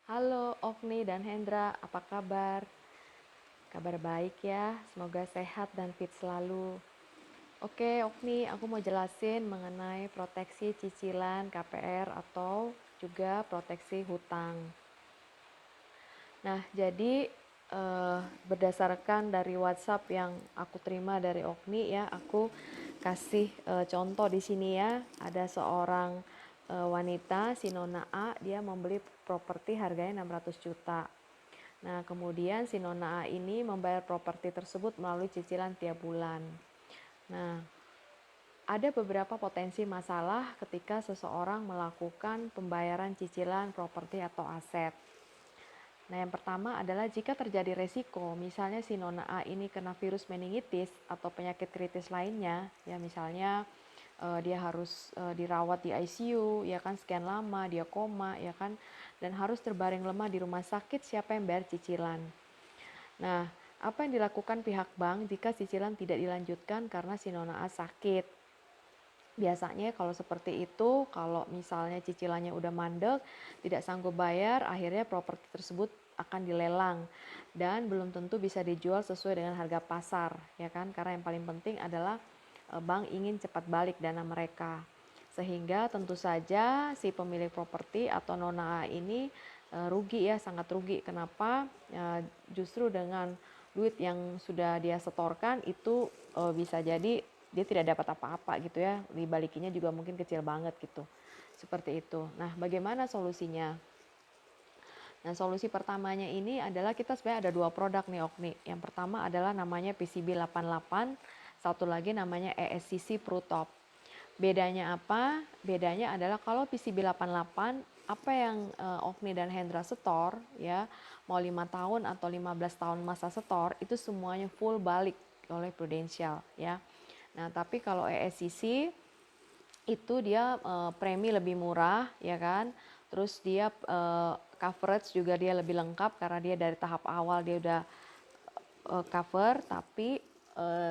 Halo Okni dan Hendra, apa kabar? Kabar baik ya, semoga sehat dan fit selalu. Oke Okni, aku mau jelasin mengenai proteksi cicilan KPR atau juga proteksi hutang. Nah, jadi berdasarkan dari WhatsApp yang aku terima dari Okni ya, aku kasih contoh di sini ya. Ada seorang wanita, si Nona A, dia membeli properti harganya 600 juta. Nah, kemudian si Nona A ini membayar properti tersebut melalui cicilan tiap bulan. Nah, ada beberapa potensi masalah ketika seseorang melakukan pembayaran cicilan properti atau aset. Nah, yang pertama adalah jika terjadi resiko, misalnya si Nona A ini kena virus meningitis atau penyakit kritis lainnya, ya misalnya dia harus dirawat di ICU, ya kan sekian lama, dia koma, ya kan, dan harus terbaring lemah di rumah sakit, siapa yang bayar cicilan? Nah, apa yang dilakukan pihak bank jika cicilan tidak dilanjutkan karena si Nona A sakit? Biasanya kalau seperti itu, kalau misalnya cicilannya udah mandek, tidak sanggup bayar, akhirnya properti tersebut akan dilelang dan belum tentu bisa dijual sesuai dengan harga pasar, ya kan? Karena yang paling penting adalah bank ingin cepat balik dana mereka. Sehingga tentu saja si pemilik properti atau Nona A ini rugi ya, sangat rugi. Kenapa? Justru dengan duit yang sudah dia setorkan itu bisa jadi dia tidak dapat apa-apa gitu ya, dibalikinya juga mungkin kecil banget gitu, seperti itu. Nah, bagaimana solusinya? Nah, solusi pertamanya ini adalah kita sebenarnya ada dua produk nih Okni. Yang pertama adalah namanya PCB 88, satu lagi namanya ESCC ProTop. Bedanya apa? Bedanya adalah kalau PCB 88, apa yang Okni dan Hendra setor ya, mau 5 tahun atau 15 tahun masa setor, itu semuanya full balik oleh Prudential ya. Nah, tapi kalau ESCC itu dia premi lebih murah ya kan. Terus dia coverage juga dia lebih lengkap karena dia dari tahap awal dia udah cover, tapi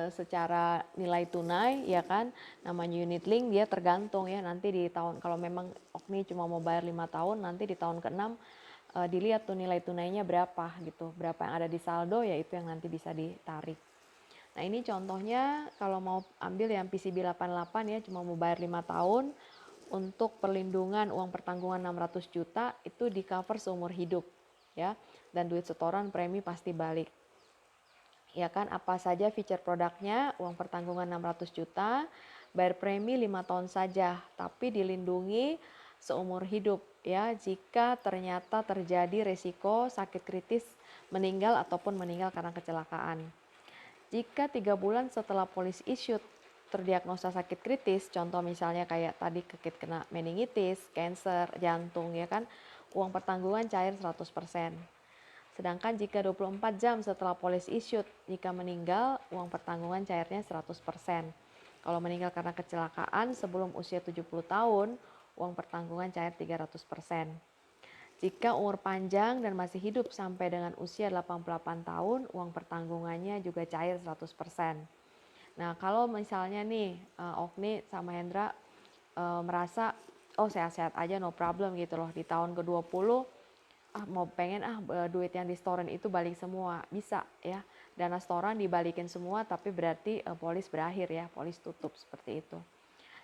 secara nilai tunai ya kan, namanya unit link dia tergantung ya, nanti di tahun kalau memang Okni cuma mau bayar 5 tahun, nanti di tahun ke-6 dilihat tuh nilai tunainya berapa gitu, berapa yang ada di saldo ya itu yang nanti bisa ditarik. Nah, ini contohnya kalau mau ambil yang PCB 88 ya, cuma mau bayar 5 tahun, untuk perlindungan uang pertanggungan 600 juta itu di cover seumur hidup ya, dan duit setoran premi pasti balik. Ya kan, apa saja feature produknya, uang pertanggungan 600 juta, bayar premi 5 tahun saja, tapi dilindungi seumur hidup ya jika ternyata terjadi resiko sakit kritis, meninggal ataupun meninggal karena kecelakaan. Jika 3 bulan setelah polis issued terdiagnosa sakit kritis, contoh misalnya kayak tadi kena meningitis, cancer, jantung ya kan, uang pertanggungan cair 100%. Sedangkan jika 24 jam setelah polis issued, jika meninggal, uang pertanggungan cairnya 100%. Kalau meninggal karena kecelakaan sebelum usia 70 tahun, uang pertanggungan cair 300%. Jika umur panjang dan masih hidup sampai dengan usia 88 tahun, uang pertanggungannya juga cair 100%. Nah, kalau misalnya nih Okni sama Hendra merasa oh sehat-sehat aja no problem gitu loh di tahun ke-20 mau pengen duit yang di setoran itu balik semua, bisa ya. Dana setoran dibalikin semua tapi berarti polis berakhir ya, polis tutup seperti itu.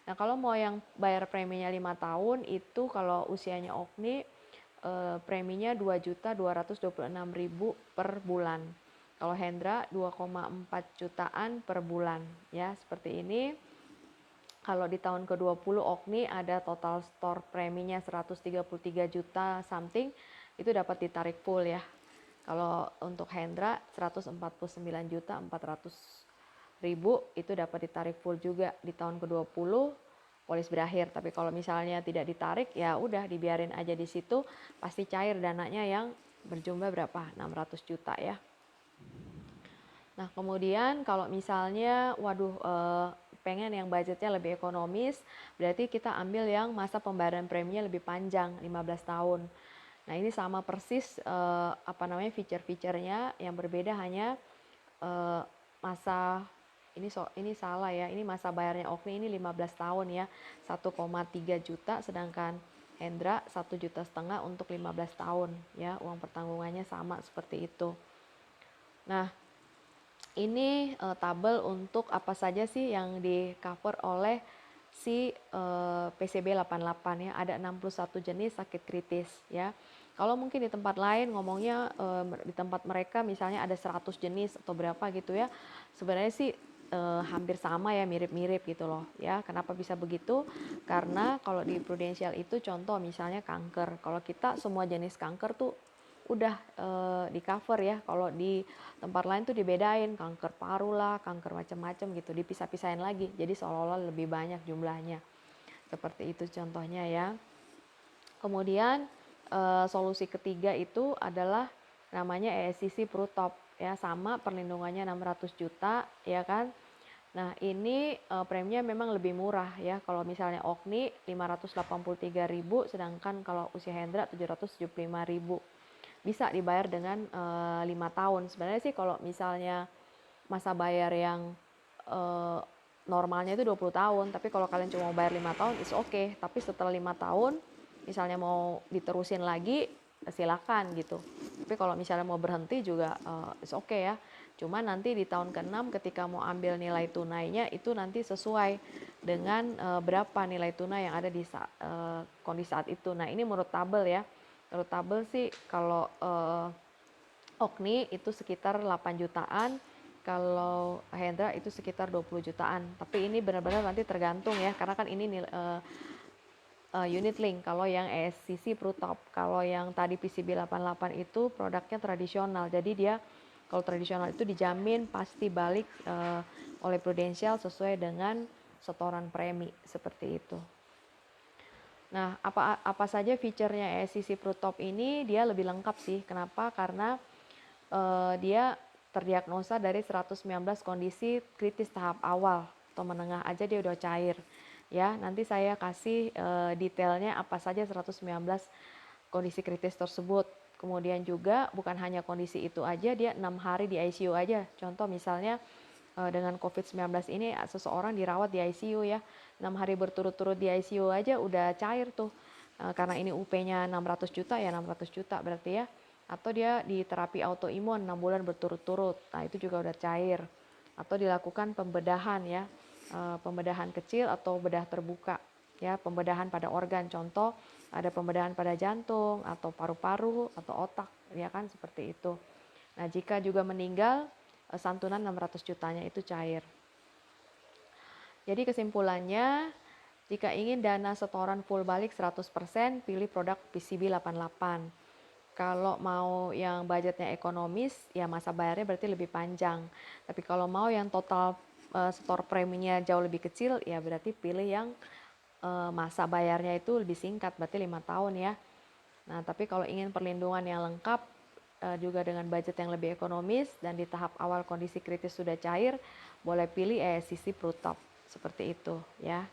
Nah, kalau mau yang bayar preminya 5 tahun itu kalau usianya Okni preminya 2.226.000 per bulan. Kalau Hendra 2,4 jutaan per bulan ya, seperti ini. Kalau di tahun ke-20 Okni ada total store preminya 133 juta something, itu dapat ditarik full ya. Kalau untuk Hendra 149 juta 400 ribu itu dapat ditarik full juga di tahun ke-20 polis berakhir. Tapi kalau misalnya tidak ditarik ya udah dibiarin aja di situ, pasti cair dananya yang berjumlah berapa? 600 juta ya. Nah, kemudian kalau misalnya waduh pengen yang budgetnya lebih ekonomis, berarti kita ambil yang masa pembayaran preminya lebih panjang, 15 tahun. Nah, ini sama persis feature-featurenya, yang berbeda hanya masa ini salah ya. Ini masa bayarnya Okni ini 15 tahun ya. 1,3 juta sedangkan Hendra 1,5 juta untuk 15 tahun ya, uang pertanggungannya sama seperti itu. Nah, ini tabel untuk apa saja sih yang di cover oleh si PCB 88 ya. Ada 61 jenis sakit kritis ya. Kalau mungkin di tempat lain ngomongnya di tempat mereka misalnya ada 100 jenis atau berapa gitu ya. Sebenarnya sih hampir sama ya, mirip-mirip gitu loh ya. Kenapa bisa begitu? Karena kalau di Prudential itu contoh misalnya kanker. Kalau kita semua jenis kanker tuh udah di cover ya. Kalau di tempat lain tuh dibedain, kanker paru lah, kanker macam-macam gitu, dipisah-pisahin lagi. Jadi seolah-olah lebih banyak jumlahnya. Seperti itu contohnya ya. Kemudian solusi ketiga itu adalah namanya ESCC PruTop ya, sama perlindungannya 600 juta ya kan. Nah, ini preminya memang lebih murah ya. Kalau misalnya Okni 583.000, sedangkan kalau usia Hendra 775.000. Bisa dibayar dengan 5 tahun. Sebenarnya sih kalau misalnya masa bayar yang normalnya itu 20 tahun, tapi kalau kalian cuma mau bayar 5 tahun, it's okay. Tapi setelah 5 tahun, misalnya mau diterusin lagi, silakan gitu. Tapi kalau misalnya mau berhenti juga it's okay ya. Cuma nanti di tahun ke-6 ketika mau ambil nilai tunainya itu nanti sesuai dengan berapa nilai tunai yang ada di kondisi saat itu. Nah, ini menurut tabel ya. Menurut tabel sih kalau Okni itu sekitar 8 jutaan, kalau Hendra itu sekitar 20 jutaan. Tapi ini benar-benar nanti tergantung ya, karena kan ini unit link. Kalau yang ESCC PruTop, kalau yang tadi PCB 88 itu produknya tradisional. Jadi dia kalau tradisional itu dijamin pasti balik oleh Prudential sesuai dengan setoran premi seperti itu. Nah, apa saja fiturnya ESCC PruTop ini? Dia lebih lengkap sih. Kenapa? Karena dia terdiagnosa dari 119 kondisi kritis tahap awal atau menengah aja dia udah cair. Ya, nanti saya kasih detailnya apa saja 119 kondisi kritis tersebut. Kemudian juga bukan hanya kondisi itu aja, dia 6 hari di ICU aja. Contoh misalnya dengan COVID-19 ini seseorang dirawat di ICU ya, 6 hari berturut-turut di ICU aja udah cair tuh. Karena ini UP-nya 600 juta ya 600 juta berarti ya. Atau dia di terapi autoimun 6 bulan berturut-turut, nah itu juga udah cair. Atau dilakukan pembedahan ya, pembedahan kecil atau bedah terbuka ya, pembedahan pada organ, contoh ada pembedahan pada jantung atau paru-paru atau otak ya kan, seperti itu. Nah, jika juga meninggal santunan 600 jutanya itu cair. Jadi kesimpulannya, jika ingin dana setoran full balik 100%, pilih produk PCB 88. Kalau mau yang budgetnya ekonomis, ya masa bayarnya berarti lebih panjang. Tapi kalau mau yang total setor preminya jauh lebih kecil, ya berarti pilih yang masa bayarnya itu lebih singkat, berarti 5 tahun ya. Nah, tapi kalau ingin perlindungan yang lengkap juga dengan budget yang lebih ekonomis dan di tahap awal kondisi kritis sudah cair, boleh pilih ESCC PruTop seperti itu ya.